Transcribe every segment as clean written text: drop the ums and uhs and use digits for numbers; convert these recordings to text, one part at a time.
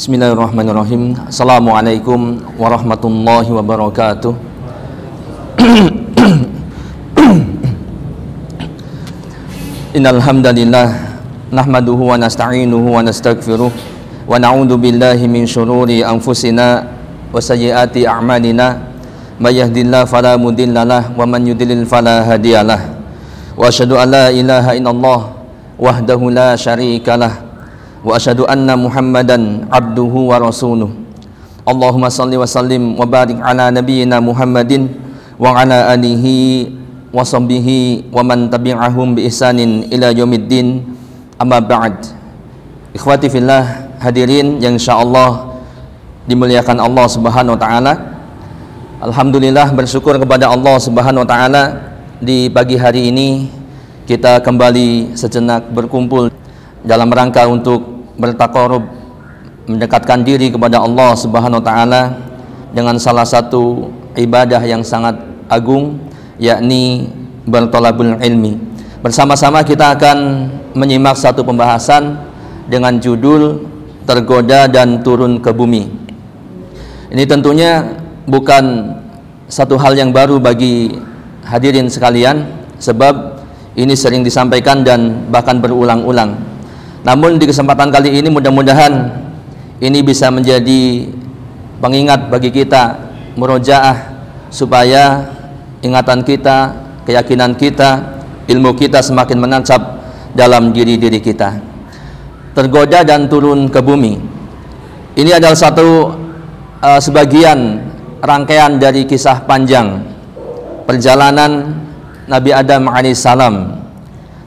Bismillahirrahmanirrahim. Assalamualaikum warahmatullahi wabarakatuh. Innal hamdalillah nahmaduhu wa nasta'inuhu wa nastaghfiruh wa na'udzu billahi min syururi anfusina wa sayyiati a'malina. May yahdihillahu fala mudhillalah wa man yudlil fala hadiyalah. Wa asyhadu an la ilaha illallah wahdahu la syarikalah wa asyhadu anna Muhammadan abduhu wa rasuluh. Allahumma salli wa sallim wa barik ala nabiyyina Muhammadin wa ala alihi wa sahbihi wa man tabi'ahum bi ihsanin ila yaumiddin. Amma ba'd. Ikhwati fillah, hadirin yang insyaallah dimuliakan Allah Subhanahu wa taala. Alhamdulillah, bersyukur kepada Allah Subhanahu wa taala, di pagi hari ini kita kembali sejenak berkumpul dalam rangka untuk bertaqarrub, mendekatkan diri kepada Allah Subhanahu wa taala dengan salah satu ibadah yang sangat agung, yakni berthalabul ilmi. Bersama-sama kita akan menyimak satu pembahasan dengan judul Tergoda dan Turun ke Bumi. Ini tentunya bukan satu hal yang baru bagi hadirin sekalian, sebab ini sering disampaikan dan bahkan berulang-ulang. Namun di kesempatan kali ini mudah-mudahan ini bisa menjadi pengingat bagi kita, murojaah, supaya ingatan kita, keyakinan kita, ilmu kita semakin menancap dalam diri-diri kita. Tergoda dan turun ke bumi. Ini adalah satu sebagian rangkaian dari kisah panjang perjalanan Nabi Adam alaihissalam.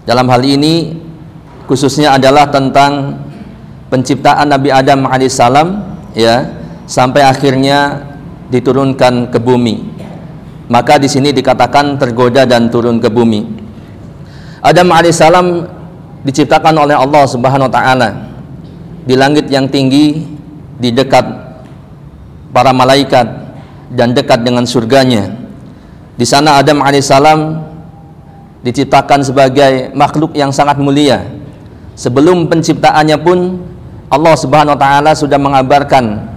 Dalam hal ini khususnya adalah tentang penciptaan Nabi Adam alaihissalam, ya, sampai akhirnya diturunkan ke bumi. Maka di sini dikatakan tergoda dan turun ke bumi. Adam alaihissalam diciptakan oleh Allah Subhanahu wa taala di langit yang tinggi, di dekat para malaikat dan dekat dengan surganya. Di sana Adam alaihissalam diciptakan sebagai makhluk yang sangat mulia. Sebelum penciptaannya pun Allah Subhanahu wa taala sudah mengabarkan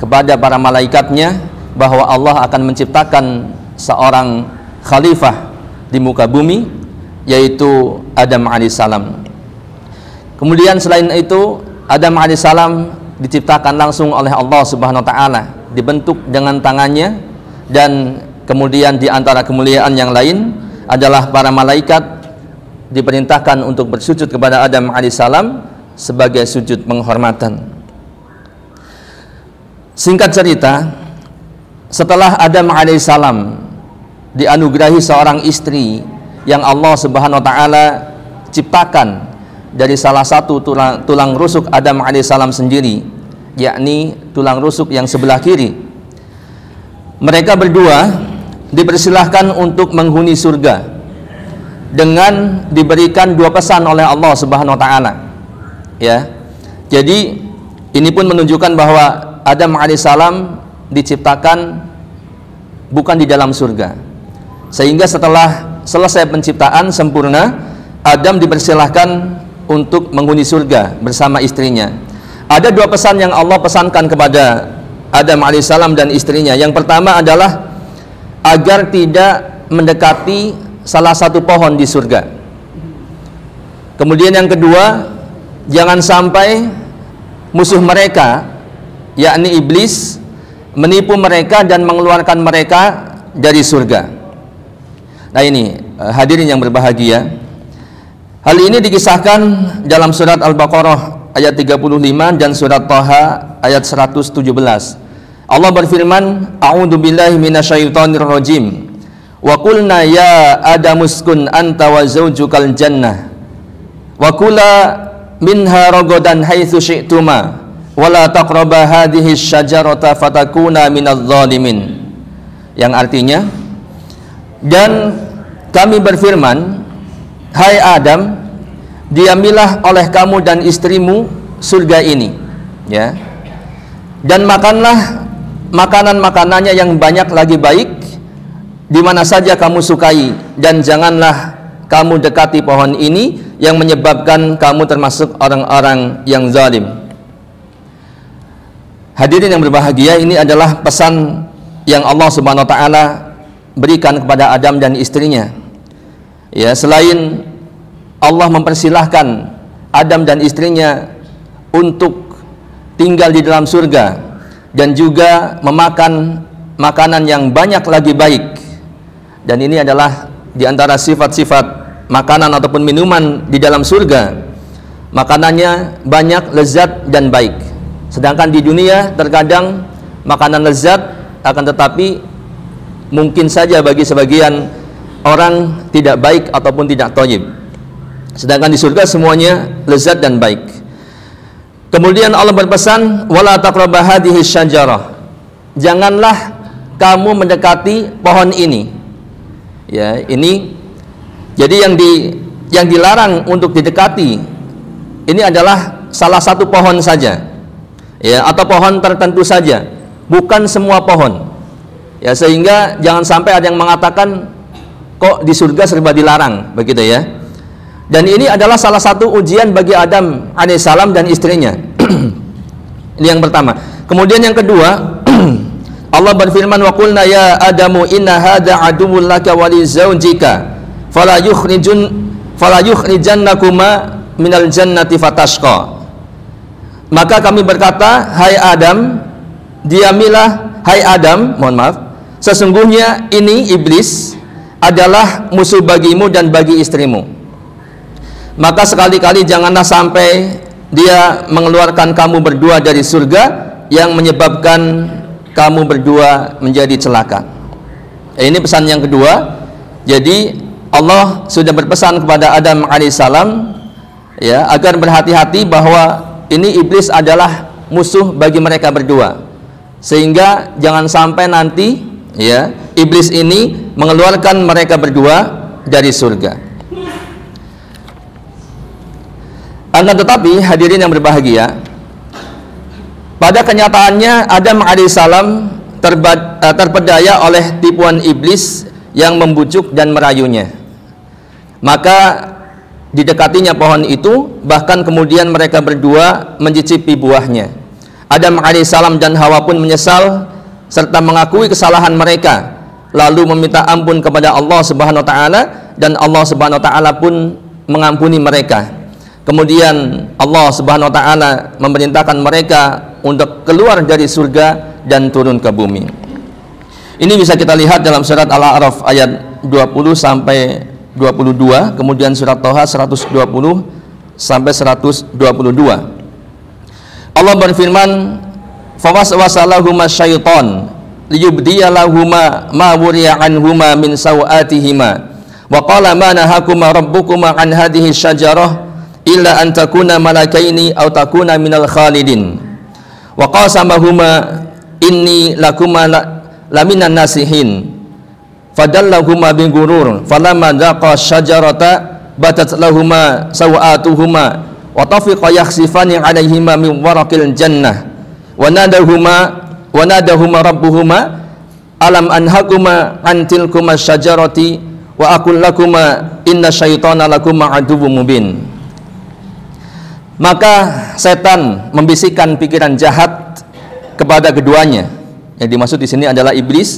kepada para malaikatnya bahwa Allah akan menciptakan seorang khalifah di muka bumi, yaitu Adam alaihissalam. Kemudian selain itu Adam alaihissalam diciptakan langsung oleh Allah Subhanahu wa taala, dibentuk dengan tangannya, dan kemudian di antara kemuliaan yang lain adalah para malaikat diperintahkan untuk bersujud kepada Adam alaihissalam sebagai sujud penghormatan. Singkat cerita, setelah Adam alaihissalam dianugerahi seorang istri yang Allah Subhanahu wa taala ciptakan dari salah satu tulang rusuk Adam alaihissalam sendiri, yakni tulang rusuk yang sebelah kiri, mereka berdua dipersilahkan untuk menghuni surga dengan diberikan dua pesan oleh Allah Subhanahu wa taala. Ya. Jadi ini pun menunjukkan bahwa Adam alaihissalam diciptakan bukan di dalam surga. Sehingga setelah selesai penciptaan sempurna, Adam dipersilahkan untuk menghuni surga bersama istrinya. Ada dua pesan yang Allah pesankan kepada Adam alaihissalam dan istrinya. Yang pertama adalah agar tidak mendekati salah satu pohon di surga. Kemudian yang kedua, jangan sampai musuh mereka, yakni iblis, menipu mereka dan mengeluarkan mereka dari surga. Nah ini hadirin yang berbahagia, hal ini dikisahkan dalam surat Al-Baqarah ayat 35 dan surat Thaha ayat 117. Allah berfirman, A'udzu billahi minasyaitonir rajim. Wa qulna ya adamuskun anta wa zawjukal jannah wa kula minha ragadan haitsu syi'tuma wa la taqraba hadhihi syajarata fatakuna minadh dhalimin. Yang artinya, dan kami berfirman, hai Adam, diamilah oleh kamu dan istrimu surga ini, ya, dan makanlah makanan-makanannya yang banyak lagi baik di mana saja kamu sukai, dan janganlah kamu dekati pohon ini yang menyebabkan kamu termasuk orang-orang yang zalim. Hadirin yang berbahagia, ini adalah pesan yang Allah Subhanahu wa taala berikan kepada Adam dan istrinya. Ya, selain Allah mempersilahkan Adam dan istrinya untuk tinggal di dalam surga dan juga memakan makanan yang banyak lagi baik. Dan ini adalah di antara sifat-sifat makanan ataupun minuman di dalam surga. Makanannya banyak, lezat dan baik. Sedangkan di dunia terkadang makanan lezat, akan tetapi mungkin saja bagi sebagian orang tidak baik ataupun tidak thayyib. Sedangkan di surga semuanya lezat dan baik. Kemudian Allah berpesan, wala taqraba hadhihi syajarah. Janganlah kamu mendekati pohon ini. Ya, ini jadi yang dilarang untuk didekati ini adalah salah satu pohon saja. Ya, atau pohon tertentu saja, bukan semua pohon. Ya, sehingga jangan sampai ada yang mengatakan kok di surga serba dilarang, begitu ya. Dan ini adalah salah satu ujian bagi Adam alaihissalam dan istrinya. Ini yang pertama. Kemudian yang kedua, Allah berfirman, wa qulna ya Adamu inna hadza aduwwun laka wa li zaujika fala yukhrijannakuma minal jannati fatashqa. Maka kami berkata, hai Adam, diamilah, hai Adam, mohon maaf, sesungguhnya ini iblis adalah musuh bagimu dan bagi istrimu. Maka sekali-kali janganlah sampai dia mengeluarkan kamu berdua dari surga yang menyebabkan kamu berdua menjadi celaka. Ini pesan yang kedua. Jadi Allah sudah berpesan kepada Adam alaihissalam, ya, agar berhati-hati bahwa ini iblis adalah musuh bagi mereka berdua, sehingga jangan sampai nanti, ya, iblis ini mengeluarkan mereka berdua dari surga. Akan tetapi hadirin yang berbahagia, pada kenyataannya Adam alaihissalam terpedaya oleh tipuan iblis yang membujuk dan merayunya. Maka didekatinya pohon itu, bahkan kemudian mereka berdua mencicipi buahnya. Adam alaihissalam dan Hawa pun menyesal serta mengakui kesalahan mereka, lalu meminta ampun kepada Allah Subhanahu wa taala, dan Allah Subhanahu wa taala pun mengampuni mereka. Kemudian Allah Subhanahu wa taala memerintahkan mereka untuk keluar dari surga dan turun ke bumi. Ini bisa kita lihat dalam surat Al-A'raf ayat 20 sampai 22, kemudian surat Thaha 120 sampai 122. Allah berfirman, fawaswasalahuma syaitan liyubdiyalahuma ma wuriya anhuma min sawatihima wa qala ma nahakuma rabbukuma an hadhihi syajarah illa an takuna malakaini aw takuna minal khalidin wa qasamahuma inni lakuma laminan nasihin fadallahuma bi ghurur falamma daqa syajarata batat lahuma sawatuhuma wa tafiqa yakhsifani alaihima min waraqil jannah wa nadahuma rabbuhuma alam anhakuma an tilkuma syajarati wa aqul lakuma inna syaitana lakuma aduwwum mubin. Maka setan membisikkan pikiran jahat kepada keduanya. Yang dimaksud di sini adalah iblis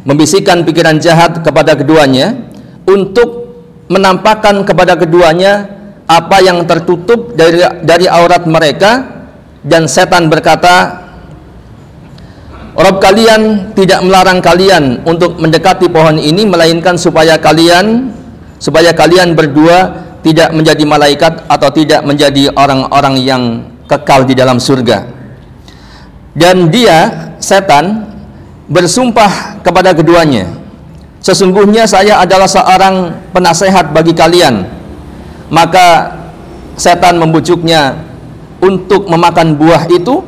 membisikkan pikiran jahat kepada keduanya untuk menampakkan kepada keduanya apa yang tertutup dari aurat mereka, dan setan berkata, Rabb kalian tidak melarang kalian untuk mendekati pohon ini, melainkan supaya kalian berdua tidak menjadi malaikat atau tidak menjadi orang-orang yang kekal di dalam surga. Dan dia, setan, bersumpah kepada keduanya, sesungguhnya saya adalah seorang penasehat bagi kalian. Maka setan membujuknya untuk memakan buah itu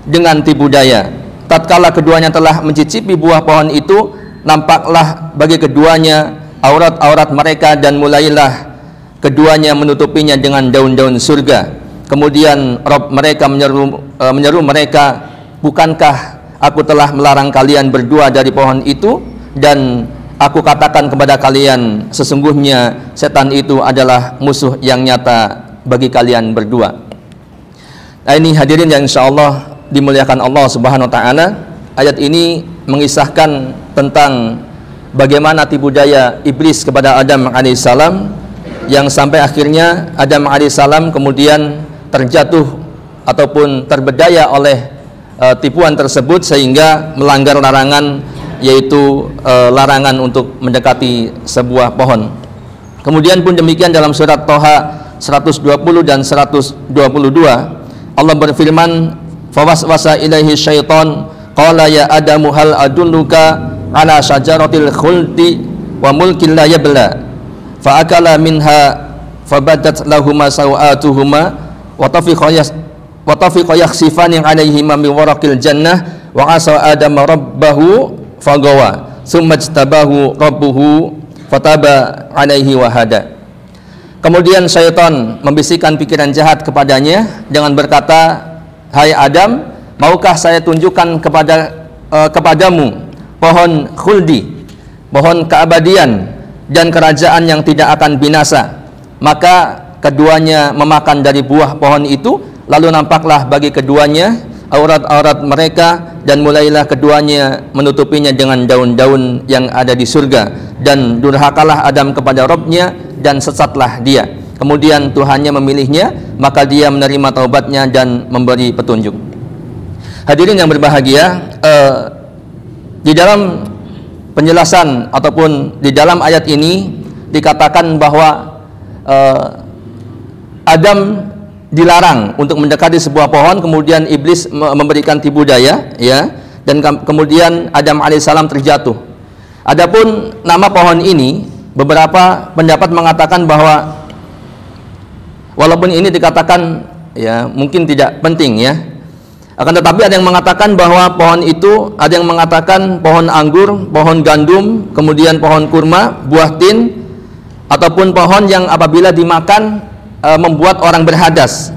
dengan tipu daya. Tatkala keduanya telah mencicipi buah pohon itu, nampaklah bagi keduanya aurat-aurat mereka, dan mulailah keduanya menutupinya dengan daun-daun surga. Kemudian Rabb mereka menyeru mereka, bukankah aku telah melarang kalian berdua dari pohon itu, dan aku katakan kepada kalian, sesungguhnya setan itu adalah musuh yang nyata bagi kalian berdua. Nah, ini hadirin yang insyaallah dimuliakan Allah Subhanahu wa taala, ayat ini mengisahkan tentang bagaimana tipu daya iblis kepada Adam alaihissalam, yang sampai akhirnya Adam alaihissalam kemudian terjatuh ataupun terbedaya oleh tipuan tersebut sehingga melanggar larangan, yaitu larangan untuk mendekati sebuah pohon. Kemudian pun demikian dalam surat Thaha 120 dan 122 Allah berfirman, fawaswasa ilaihi syaitan qala ya adamu hal adulluka ala syajaratil khuldi wa mulkin la yabla fa akala minha fabadat lahuma sawatuhuma wa tafiqa yakhsifani alaihima min waraqil jannah wa asa adama rabbahu fagawa summa jtabahu rabbuhu fataba alaihi wa hada. Kemudian syaitan membisikkan pikiran jahat kepadanya dengan berkata, hai Adam, maukah saya tunjukkan kepadamu pohon khuldi, pohon keabadian dan kerajaan yang tidak akan binasa. Maka keduanya memakan dari buah pohon itu, lalu nampaklah bagi keduanya aurat-aurat mereka, dan mulailah keduanya menutupinya dengan daun-daun yang ada di surga, dan durhakalah Adam kepada Rabbnya dan sesatlah dia. Kemudian Tuhannya memilihnya, maka dia menerima taubatnya dan memberi petunjuk. Hadirin yang berbahagia, di dalam penjelasan ataupun di dalam ayat ini dikatakan bahwa Adam dilarang untuk mendekati sebuah pohon, kemudian iblis memberikan tipu daya, ya, dan kemudian Adam alaihissalam terjatuh. Adapun nama pohon ini, beberapa pendapat mengatakan bahwa walaupun ini dikatakan ya mungkin tidak penting ya, akan tetapi ada yang mengatakan bahwa pohon itu, ada yang mengatakan pohon anggur, pohon gandum, kemudian pohon kurma, buah tin, ataupun pohon yang apabila dimakan membuat orang berhadas.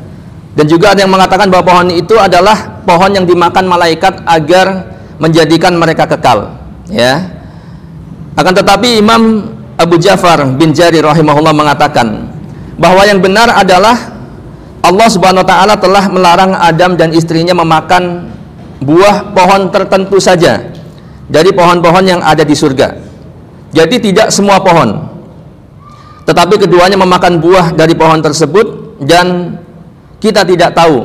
Dan juga ada yang mengatakan bahwa pohon itu adalah pohon yang dimakan malaikat agar menjadikan mereka kekal, ya. Akan tetapi Imam Abu Ja'far bin Jarir rahimahullah mengatakan bahwa yang benar adalah Allah Subhanahu wa taala telah melarang Adam dan istrinya memakan buah pohon tertentu saja dari pohon-pohon yang ada di surga. Jadi tidak semua pohon, tetapi keduanya memakan buah dari pohon tersebut, dan kita tidak tahu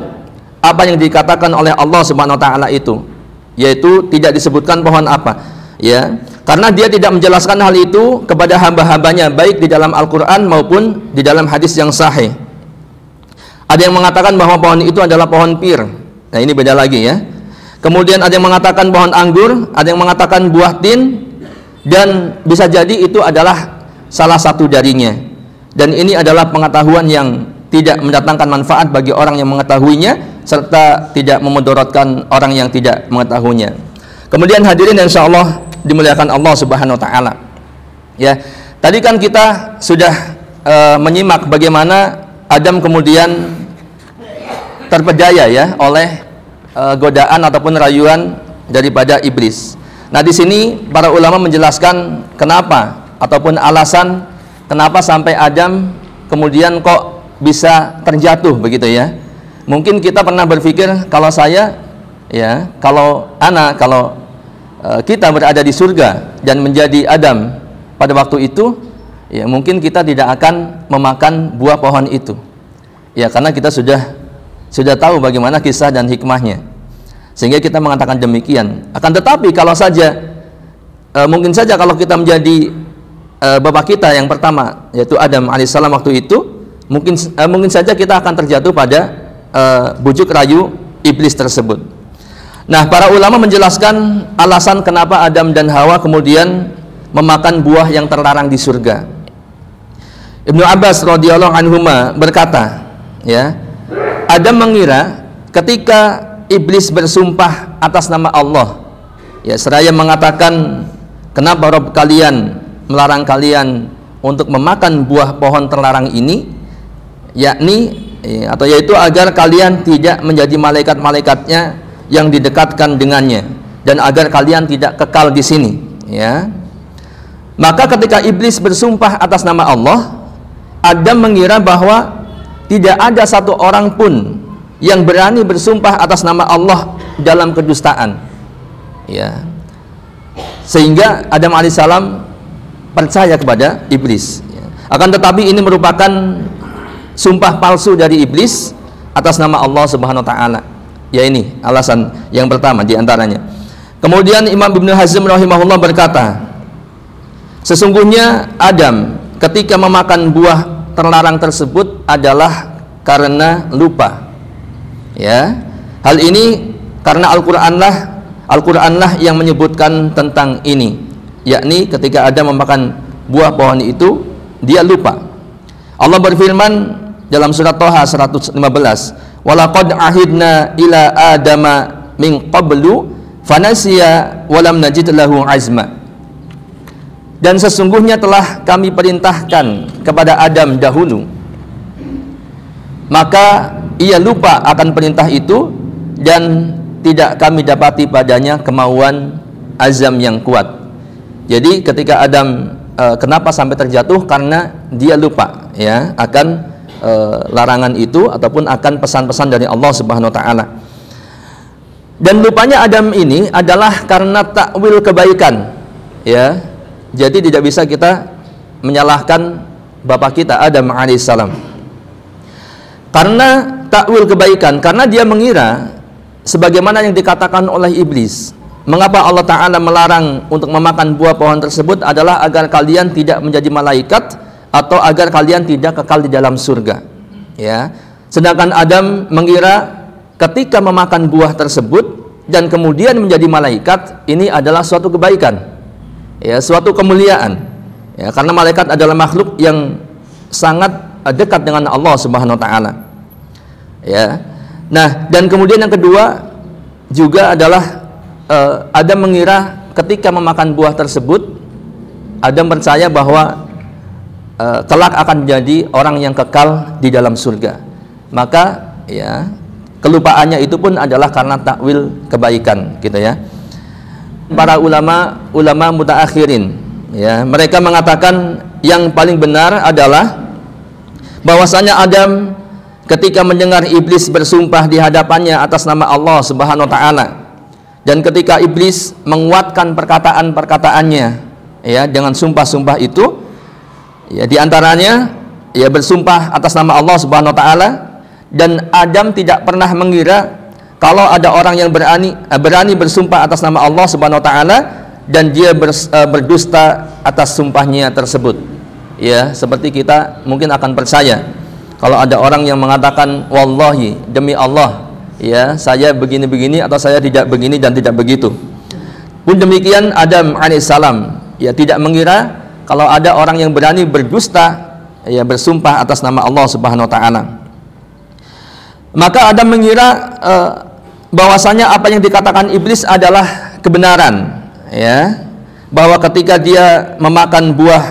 apa yang dikatakan oleh Allah Subhanahu wa taala itu, yaitu tidak disebutkan pohon apa, ya. Karena dia tidak menjelaskan hal itu kepada hamba-hambanya, baik di dalam Al-Quran maupun di dalam hadis yang sahih. Ada yang mengatakan bahwa pohon itu adalah pohon pir. Nah, ini beda lagi ya. Kemudian ada yang mengatakan pohon anggur, ada yang mengatakan buah tin, dan bisa jadi itu adalah salah satu darinya. Dan ini adalah pengetahuan yang tidak mendatangkan manfaat bagi orang yang mengetahuinya, serta tidak memudaratkan orang yang tidak mengetahuinya. Kemudian hadirin insyaallah dimuliakan Allah Subhanahu wa taala. Ya, tadi kan kita sudah menyimak bagaimana Adam kemudian terpedaya ya oleh godaan ataupun rayuan daripada iblis. Nah, di sini para ulama menjelaskan kenapa ataupun alasan kenapa sampai Adam kemudian kok bisa terjatuh begitu ya. Mungkin kita pernah berpikir, kalau saya ya, kalau kita berada di surga dan menjadi Adam pada waktu itu, ya mungkin kita tidak akan memakan buah pohon itu, ya, karena kita sudah tahu bagaimana kisah dan hikmahnya, sehingga kita mengatakan demikian. Akan tetapi kalau saja mungkin saja kalau kita menjadi bapak kita yang pertama, yaitu Adam alaihissalam waktu itu, mungkin saja kita akan terjatuh pada bujuk rayu iblis tersebut. Nah, para ulama menjelaskan alasan kenapa Adam dan Hawa kemudian memakan buah yang terlarang di surga. Ibnu Abbas radhiyallahu anhuma berkata, ya, Adam mengira ketika iblis bersumpah atas nama Allah, ya, seraya mengatakan, kenapa Rabb kalian melarang kalian untuk memakan buah pohon terlarang ini, yakni yaitu agar kalian tidak menjadi malaikat-malaikatnya yang didekatkan dengannya, dan agar kalian tidak kekal di sini, ya. Maka ketika iblis bersumpah atas nama Allah, Adam mengira bahwa tidak ada satu orang pun yang berani bersumpah atas nama Allah dalam kedustaan, ya, sehingga Adam alaihissalam percaya kepada iblis, ya. Akan tetapi ini merupakan sumpah palsu dari iblis atas nama Allah Subhanahu wa taala. Ya, ini alasan yang pertama di antaranya. Kemudian Imam Ibnu Hazm rahimahullah berkata, sesungguhnya Adam ketika memakan buah terlarang tersebut adalah karena lupa. Ya, hal ini karena Al-Qur'anlah yang menyebutkan tentang ini, yakni ketika Adam memakan buah pohon itu dia lupa. Allah berfirman dalam surat Thaha 115, walaqad ahidna ila adama min qablu fanasiya walam najid lahu azma. Dan sesungguhnya telah kami perintahkan kepada Adam dahulu, maka ia lupa akan perintah itu dan tidak kami dapati padanya kemauan azam yang kuat. Jadi ketika Adam kenapa sampai terjatuh? Karena dia lupa, ya, akan larangan itu ataupun akan pesan-pesan dari Allah Subhanahu wa taala. Dan lupanya Adam ini adalah karena takwil kebaikan, ya. Jadi tidak bisa kita menyalahkan bapak kita Adam alaihissalam karena takwil kebaikan, karena dia mengira sebagaimana yang dikatakan oleh iblis. Mengapa Allah Ta'ala melarang untuk memakan buah pohon tersebut adalah agar kalian tidak menjadi malaikat atau agar kalian tidak kekal di dalam surga, ya. Sedangkan Adam mengira ketika memakan buah tersebut dan kemudian menjadi malaikat, ini adalah suatu kebaikan, ya, suatu kemuliaan, ya, karena malaikat adalah makhluk yang sangat dekat dengan Allah Subhanahu wa taala, ya. Nah, dan kemudian yang kedua juga adalah Adam mengira ketika memakan buah tersebut, Adam percaya bahwa kelak akan menjadi orang yang kekal di dalam surga. Maka, ya, kelupaannya itu pun adalah karena takwil kebaikan, gitu ya. Para ulama mutaakhirin, ya, mereka mengatakan yang paling benar adalah bahwasanya Adam ketika mendengar iblis bersumpah di hadapannya atas nama Allah Subhanahu wa taala, dan ketika iblis menguatkan perkataan-perkataannya, ya, dengan sumpah-sumpah itu, ya, di antaranya ya bersumpah atas nama Allah Subhanahu wa taala, dan Adam tidak pernah mengira kalau ada orang yang berani bersumpah atas nama Allah Subhanahu wa taala dan dia berdusta atas sumpahnya tersebut. Ya, seperti kita mungkin akan percaya kalau ada orang yang mengatakan wallahi, demi Allah, ya, saya begini-begini atau saya tidak begini dan tidak begitu. Pun demikian Adam alaihissalam, ya, tidak mengira kalau ada orang yang berani berdusta, ya, bersumpah atas nama Allah Subhanahu wa taala. Maka Adam mengira bahwasanya apa yang dikatakan iblis adalah kebenaran, ya, bahwa ketika dia memakan buah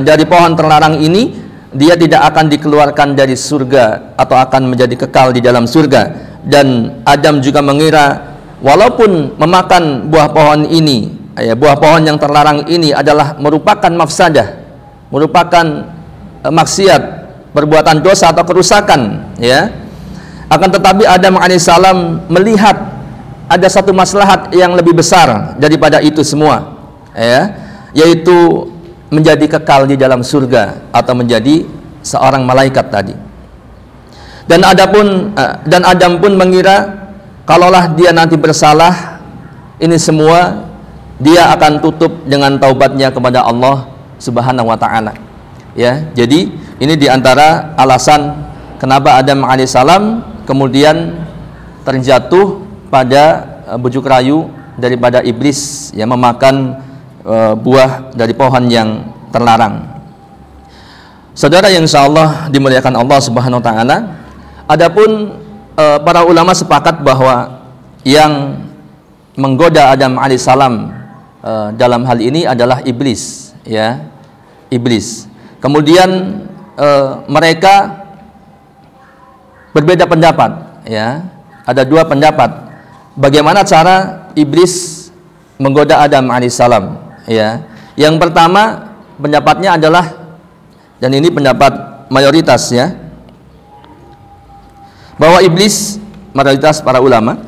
dari pohon terlarang ini, dia tidak akan dikeluarkan dari surga atau akan menjadi kekal di dalam surga. Dan Adam juga mengira walaupun memakan buah pohon ini, ya, buah pohon yang terlarang ini adalah merupakan mafsadah, merupakan maksiat, perbuatan dosa atau kerusakan, ya, akan tetapi Adam alaihissalam melihat ada satu maslahat yang lebih besar daripada itu semua, ya, yaitu menjadi kekal di dalam surga atau menjadi seorang malaikat tadi. Dan Adam pun mengira kalaulah dia nanti bersalah, ini semua dia akan tutup dengan taubatnya kepada Allah Subhanahu wa taala, ya. Jadi ini diantara alasan kenapa Adam alaihissalam kemudian terjatuh pada bujuk rayu daripada iblis yang memakan buah dari pohon yang terlarang. Saudara yang insyaallah dimuliakan Allah Subhanahu wa taala, adapun para ulama sepakat bahwa yang menggoda Adam alaihissalam dalam hal ini adalah iblis, ya, iblis. Kemudian mereka berbeda pendapat, ya. Ada dua pendapat bagaimana cara iblis menggoda Adam alaihissalam, ya. Yang pertama pendapatnya adalah, dan ini pendapat mayoritas, ya, bahwa iblis, mayoritas para ulama,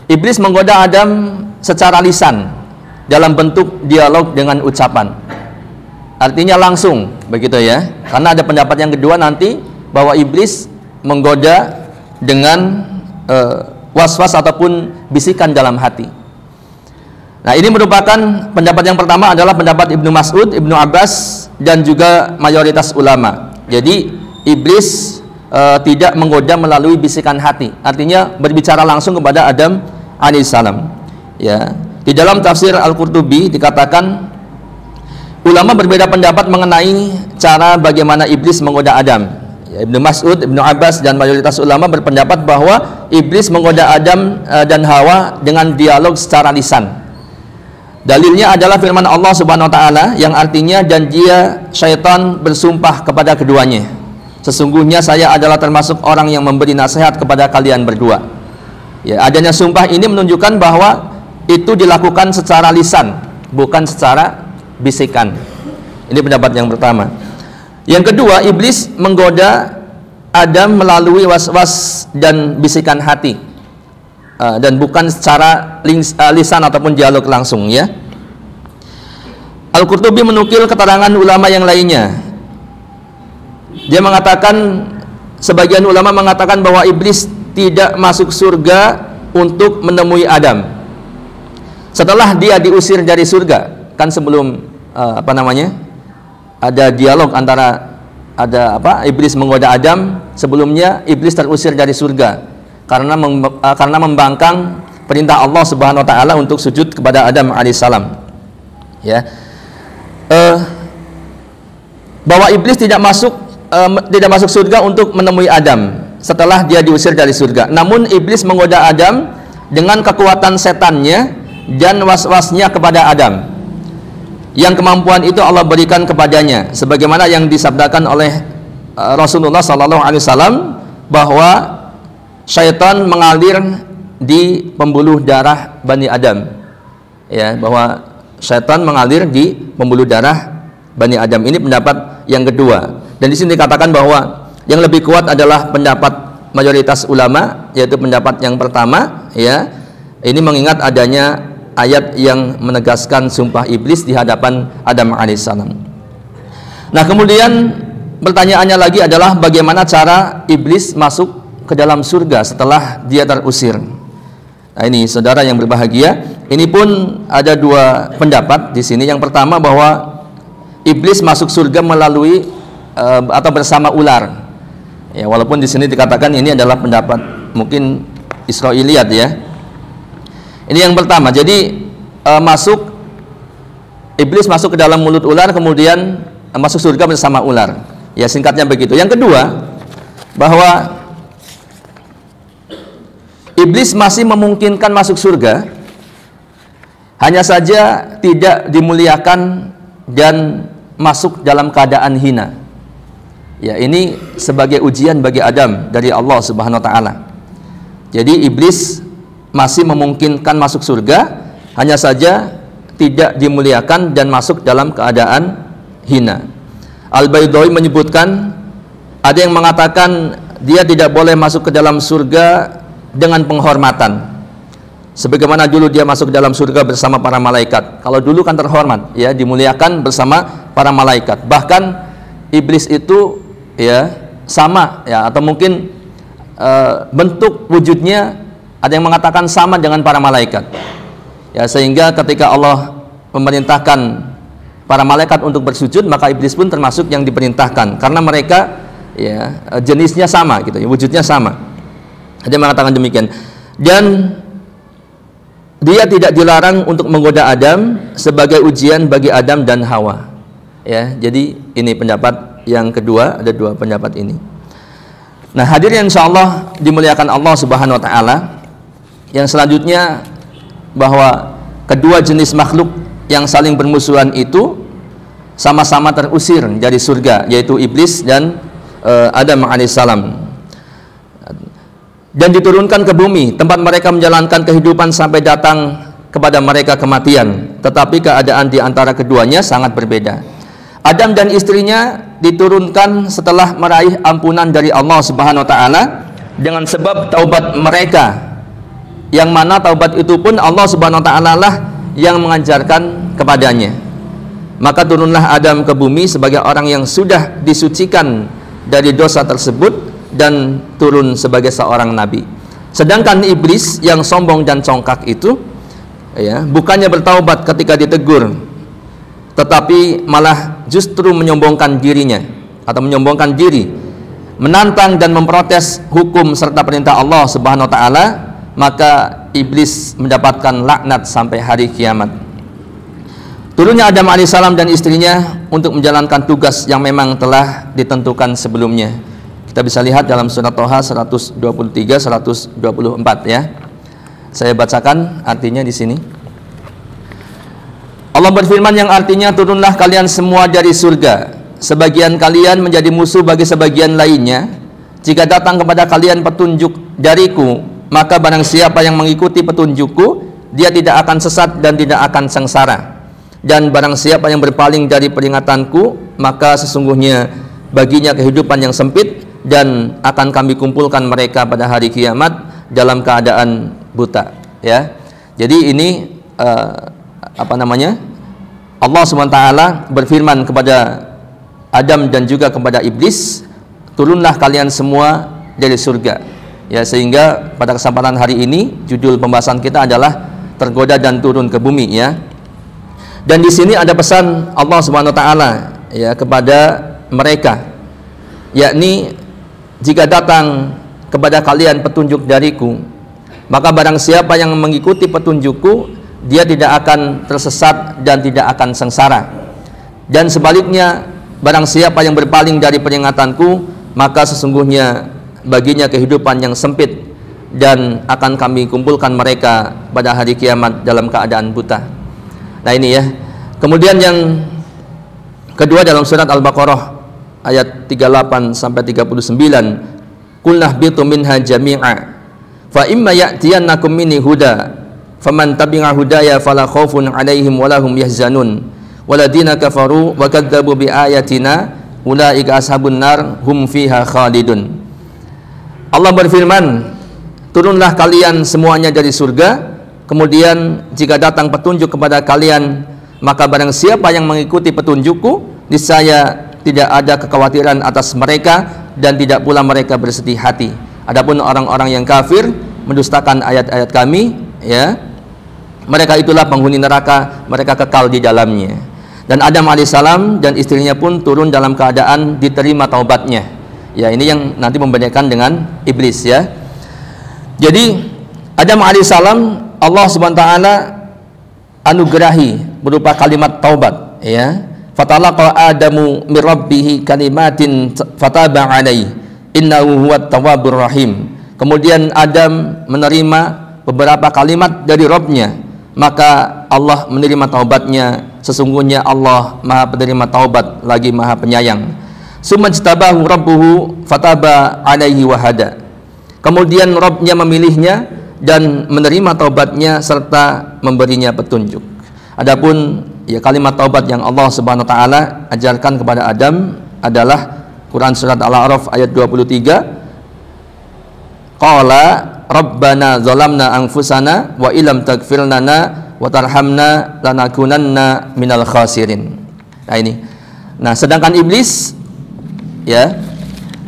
iblis menggoda Adam secara lisan dalam bentuk dialog dengan ucapan. Artinya langsung, begitu ya. Karena ada pendapat yang kedua nanti bahwa iblis menggoda dengan was-was ataupun bisikan dalam hati. Nah, ini merupakan pendapat yang pertama adalah pendapat Ibnu Mas'ud, Ibnu Abbas, dan juga mayoritas ulama. Jadi iblis tidak menggoda melalui bisikan hati, artinya berbicara langsung kepada Adam alaihissalam. Ya, di dalam tafsir Al-Qurtubi dikatakan ulama berbeda pendapat mengenai cara bagaimana iblis menggoda Adam. Ya, Ibnu Mas'ud, Ibnu Abbas, dan mayoritas ulama berpendapat bahwa iblis menggoda Adam dan Hawa dengan dialog secara lisan. Dalilnya adalah firman Allah Subhanahu wa taala yang artinya, dan dia syaitan bersumpah kepada keduanya, sesungguhnya saya adalah termasuk orang yang memberi nasihat kepada kalian berdua. Ya, adanya sumpah ini menunjukkan bahwa itu dilakukan secara lisan, bukan secara bisikan. Ini pendapat yang pertama. Yang kedua, iblis menggoda Adam melalui was-was dan bisikan hati, dan bukan secara lisan ataupun dialog langsung, ya. Al-Qurtubi menukil keterangan ulama yang lainnya. Dia mengatakan, sebagian ulama mengatakan bahwa iblis tidak masuk surga untuk menemui Adam setelah dia diusir dari surga. Kan sebelum ada dialog antara iblis menggoda Adam, sebelumnya iblis terusir dari surga karena membangkang perintah Allah Subhanahu wa taala untuk sujud kepada Adam alaihissalam. Ya. Bahwa iblis tidak masuk surga untuk menemui Adam setelah dia diusir dari surga. Namun iblis menggoda Adam dengan kekuatan setannya dan was-wasnya kepada Adam, yang kemampuan itu Allah berikan kepadanya, sebagaimana yang disabdakan oleh Rasulullah SAW bahwa syaitan mengalir di pembuluh darah Bani Adam. Ya, bahwa syaitan mengalir di pembuluh darah Bani Adam. Ini pendapat yang kedua. Dan di sini dikatakan bahwa yang lebih kuat adalah pendapat mayoritas ulama, yaitu pendapat yang pertama, ya. Ini mengingat adanya ayat yang menegaskan sumpah iblis di hadapan Adam alaihissalam. Nah, kemudian pertanyaannya lagi adalah bagaimana cara iblis masuk ke dalam surga setelah dia terusir. Nah, ini saudara yang berbahagia, ini pun ada dua pendapat di sini. Yang pertama bahwa iblis masuk surga melalui atau bersama ular. Ya, walaupun di sini dikatakan ini adalah pendapat mungkin Israiliyat, ya. Ini yang pertama. Jadi iblis masuk ke dalam mulut ular, kemudian masuk surga bersama ular. Ya, singkatnya begitu. Yang kedua, bahwa iblis masih memungkinkan masuk surga, hanya saja tidak dimuliakan dan masuk dalam keadaan hina. Ya, ini sebagai ujian bagi Adam dari Allah Subhanahu wa taala. Jadi iblis masih memungkinkan masuk surga, hanya saja tidak dimuliakan dan masuk dalam keadaan hina. Al-Baydawi menyebutkan, ada yang mengatakan dia tidak boleh masuk ke dalam surga dengan penghormatan, sebagaimana dulu dia masuk ke dalam surga bersama para malaikat. Kalau dulu kan terhormat, ya, dimuliakan bersama para malaikat. Bahkan iblis itu, ya, sama, ya, atau mungkin bentuk wujudnya ada yang mengatakan sama dengan para malaikat. Ya, sehingga ketika Allah memerintahkan para malaikat untuk bersujud, maka iblis pun termasuk yang diperintahkan karena mereka, ya, jenisnya sama gitu, ya, wujudnya sama. Ada yang mengatakan demikian. Dan dia tidak dilarang untuk menggoda Adam sebagai ujian bagi Adam dan Hawa. Ya, jadi ini pendapat yang kedua, ada dua pendapat ini. Nah, hadirin insyaallah dimuliakan Allah Subhanahu wa taala. Yang selanjutnya, bahwa kedua jenis makhluk yang saling bermusuhan itu sama-sama terusir dari surga, yaitu iblis dan Adam alaihissalam, dan diturunkan ke bumi tempat mereka menjalankan kehidupan sampai datang kepada mereka kematian. Tetapi keadaan di antara keduanya sangat berbeda. Adam dan istrinya diturunkan setelah meraih ampunan dari Allah Subhanahu wa taala dengan sebab taubat mereka, yang mana taubat itu pun Allah Subhanahu wa taala lah yang mengajarkan kepadanya. Maka turunlah Adam ke bumi sebagai orang yang sudah disucikan dari dosa tersebut dan turun sebagai seorang nabi. Sedangkan iblis yang sombong dan congkak itu, ya, bukannya bertaubat ketika ditegur, tetapi malah justru menyombongkan dirinya atau menyombongkan diri, menantang dan memprotes hukum serta perintah Allah Subhanahu wa taala, maka iblis mendapatkan laknat sampai hari kiamat. Turunnya Adam alaihissalam dan istrinya untuk menjalankan tugas yang memang telah ditentukan sebelumnya. Kita bisa lihat dalam surat Toha 123 124 ya. Saya bacakan artinya di sini. Allah berfirman yang artinya, turunlah kalian semua dari surga, sebagian kalian menjadi musuh bagi sebagian lainnya. Jika datang kepada kalian petunjuk dariku, maka barang siapa yang mengikuti petunjukku, dia tidak akan sesat dan tidak akan sengsara. Dan barang siapa yang berpaling dari peringatanku, maka sesungguhnya baginya kehidupan yang sempit, dan akan kami kumpulkan mereka pada hari kiamat dalam keadaan buta. Ya, jadi ini Allah SWT berfirman kepada Adam dan juga kepada iblis, turunlah kalian semua dari surga. Ya, sehingga pada kesempatan hari ini judul pembahasan kita adalah tergoda dan turun ke bumi ya. Dan di sini ada pesan Allah SWT ya kepada mereka, yakni jika datang kepada kalian petunjuk dariku, maka barang siapa yang mengikuti petunjukku, dia tidak akan tersesat dan tidak akan sengsara. Dan sebaliknya, barang siapa yang berpaling dari peringatanku, maka sesungguhnya baginya kehidupan yang sempit, dan akan kami kumpulkan mereka pada hari kiamat dalam keadaan buta. Nah ini ya. Kemudian yang kedua dalam surat Al-Baqarah ayat 38 sampai 39, qulnah bitu minha jami'a fa imma ya'tiyannakum minni huda faman tabi'a hudaya fala khaufun 'alaihim wa lahum yahzanun waladina kafaru wa kadzdzabu bi ayatina ulaika ashabun nar hum fiha khalidun. Allah berfirman, turunlah kalian semuanya dari surga, kemudian jika datang petunjuk kepada kalian, maka barang siapa yang mengikuti petunjukku, niscaya tidak ada kekhawatiran atas mereka dan tidak pula mereka bersedih hati. Adapun orang-orang yang kafir mendustakan ayat-ayat kami, ya, mereka itulah penghuni neraka, mereka kekal di dalamnya. Dan Adam alaihissalam dan istrinya pun turun dalam keadaan diterima taubatnya. Ya, ini yang nanti membedakan dengan iblis ya. Jadi Adam alaihissalam Allah Subhanahu wa taala anugerahi berupa kalimat taubat ya. Fatalaqa Adamu min rabbih kalimatin fataba alaihi innahu huwat tawwabur rahim. Kemudian Adam menerima beberapa kalimat dari Rabb-nya, maka Allah menerima taubatnya. Sesungguhnya Allah Maha penerima taubat lagi Maha penyayang. Sumajtabahu rabbuhu fataba alaihi wahada. Kemudian Rabb-nya memilihnya dan menerima taubatnya serta memberinya petunjuk. Adapun ya kalimat taubat yang Allah Subhanahu wa taala ajarkan kepada Adam adalah Quran surat Al-A'raf ayat 23. Qala rabbana zalamna anfusana wa illam taghfir lana wa tarhamna lanakunanna minal khasirin. Nah ini. Nah, sedangkan iblis ya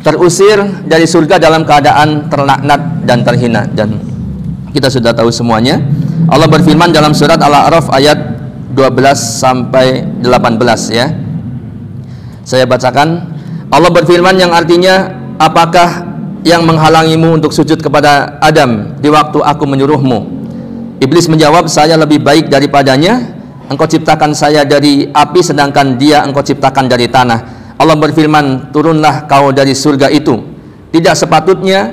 terusir dari surga dalam keadaan terlaknat dan terhina, dan kita sudah tahu semuanya. Allah berfirman dalam surat Al-A'raf ayat 12 sampai 18 ya. Saya bacakan. Allah berfirman yang artinya, apakah yang menghalangimu untuk sujud kepada Adam di waktu aku menyuruhmu? Iblis menjawab, saya lebih baik daripadanya. Engkau ciptakan saya dari api sedangkan dia engkau ciptakan dari tanah. Allah berfirman, turunlah kau dari surga itu. Tidak sepatutnya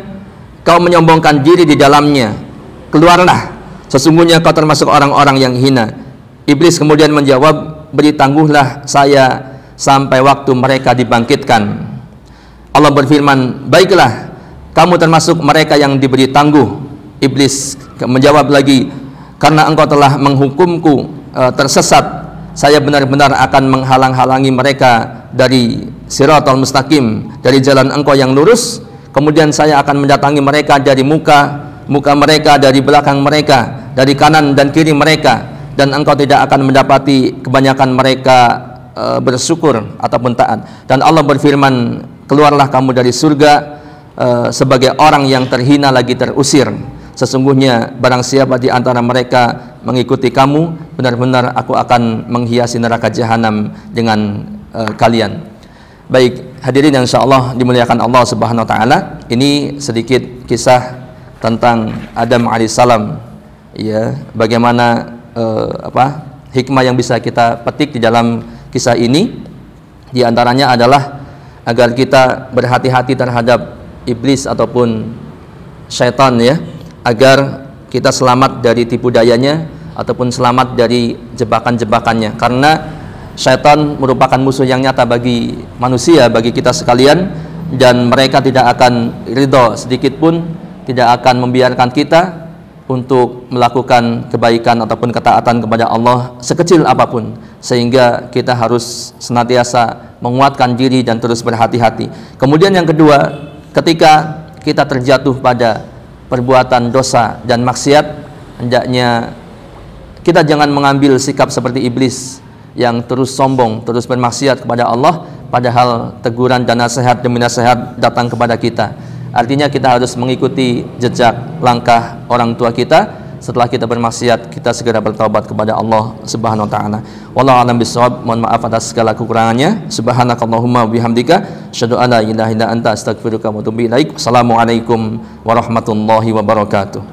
kau menyombongkan diri di dalamnya. Keluarlah, sesungguhnya kau termasuk orang-orang yang hina. Iblis kemudian menjawab, beri tangguhlah saya sampai waktu mereka dibangkitkan. Allah berfirman, baiklah, kamu termasuk mereka yang diberi tangguh. Iblis menjawab lagi, karena engkau telah menghukumku tersesat, saya benar-benar akan menghalang-halangi mereka dari siratal mustaqim, dari jalan engkau yang lurus. Kemudian saya akan mendatangi mereka dari muka mereka, dari belakang mereka, dari kanan dan kiri mereka, dan engkau tidak akan mendapati kebanyakan mereka bersyukur ataupun taat. Dan Allah berfirman, keluarlah kamu dari surga sebagai orang yang terhina lagi terusir. Sesungguhnya barang siapa di antara mereka mengikuti kamu, benar-benar aku akan menghiasi neraka jahanam dengan kalian. Baik, hadirin yang insyaallah dimuliakan Allah Subhanahu wa taala, ini sedikit kisah tentang Adam alaihissalam, ya, bagaimana hikmah yang bisa kita petik di dalam kisah ini. Di antaranya adalah agar kita berhati-hati terhadap iblis ataupun syaitan, ya, agar kita selamat dari tipu dayanya ataupun selamat dari jebakan-jebakannya, karena syaitan merupakan musuh yang nyata bagi manusia, bagi kita sekalian, dan mereka tidak akan ridho sedikit pun, tidak akan membiarkan kita untuk melakukan kebaikan ataupun ketaatan kepada Allah sekecil apapun, sehingga kita harus senantiasa menguatkan diri dan terus berhati-hati. Kemudian yang kedua, ketika kita terjatuh pada perbuatan dosa dan maksiat, hendaknya kita jangan mengambil sikap seperti iblis yang terus sombong, terus bermaksiat kepada Allah, padahal teguran dan nasihat demi nasihat datang kepada kita. Artinya kita harus mengikuti jejak langkah orang tua kita. Setelah kita bermaksiat, kita segera bertaubat kepada Allah Subhanahu wa taala. Wallahu a'lam bishawab. Mohon maaf atas segala kekurangannya. Subhanakallahumma bihamdika, asyhadu an la ilaha illa anta, astaghfiruka wa atubu ilaik. Assalamualaikum warahmatullahi wabarakatuh.